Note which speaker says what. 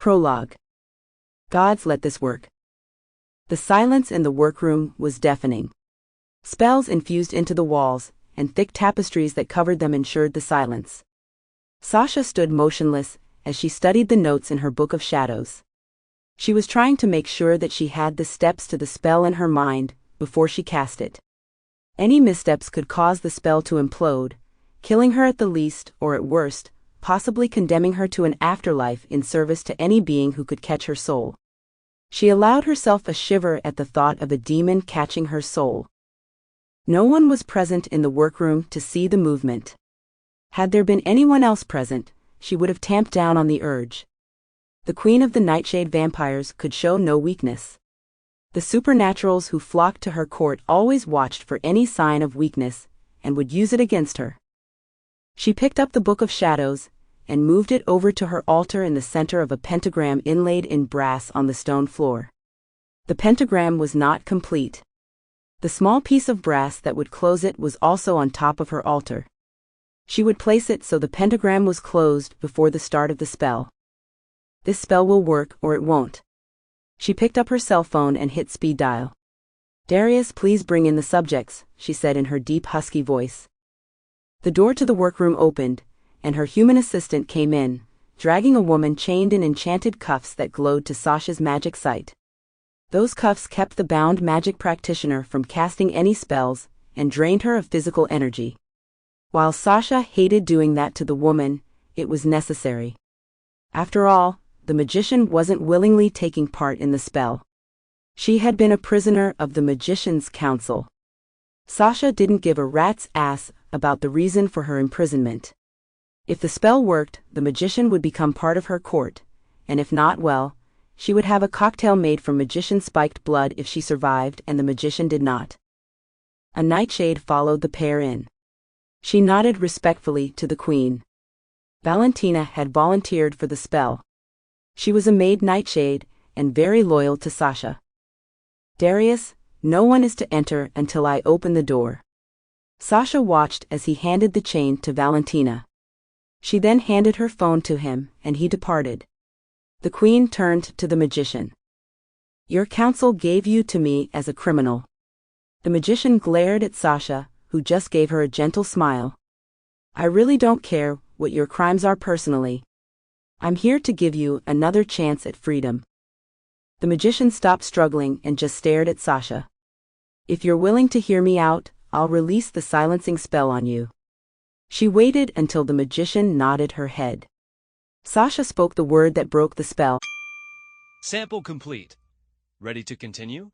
Speaker 1: Prologue. Gods, let this work. The silence in the workroom was deafening. Spells infused into the walls, and thick tapestries that covered them ensured the silence. Sasha stood motionless as she studied the notes in her book of shadows. She was trying to make sure that she had the steps to the spell in her mind before she cast it. Any missteps could cause the spell to implode, killing her at the least, or at worst, possibly condemning her to an afterlife in service to any being who could catch her soul. She allowed herself a shiver at the thought of a demon catching her soul. No one was present in the workroom to see the movement. Had there been anyone else present, she would have tamped down on the urge. The queen of the Nightshade vampires could show no weakness. The supernaturals who flocked to her court always watched for any sign of weakness, and would use it against her. She picked up the Book of Shadows, and moved it over to her altar in the center of a pentagram inlaid in brass on the stone floor. The pentagram was not complete. The small piece of brass that would close it was also on top of her altar. She would place it so the pentagram was closed before the start of the spell. This spell will work or it won't. She picked up her cell phone and hit speed dial. "Darius, please bring in the subjects," she said in her deep husky voice. The door to the workroom opened, and her human assistant came in, dragging a woman chained in enchanted cuffs that glowed to Sasha's magic sight. Those cuffs kept the bound magic practitioner from casting any spells, and drained her of physical energy. While Sasha hated doing that to the woman, it was necessary. After all, the magician wasn't willingly taking part in the spell. She had been a prisoner of the Magician's Council. Sasha didn't give a rat's ass about the reason for her imprisonment. If the spell worked, the magician would become part of her court, and if not, well, she would have a cocktail made from magician-spiked blood if she survived and the magician did not. A Nightshade followed the pair in. She nodded respectfully to the queen. Valentina had volunteered for the spell. She was a maid Nightshade, and very loyal to Sasha. "Darius, no one is to enter until I open the door." Sasha watched as he handed the chain to Valentina. She then handed her phone to him, and he departed. The queen turned to the magician. "Your council gave you to me as a criminal." The magician glared at Sasha, who just gave her a gentle smile. "I really don't care what your crimes are personally. I'm here to give you another chance at freedom." The magician stopped struggling and just stared at Sasha. "If you're willing to hear me out, I'll release the silencing spell on you." She waited until the magician nodded her head. Sasha spoke the word that broke the spell.
Speaker 2: "Sample complete. Ready to continue?"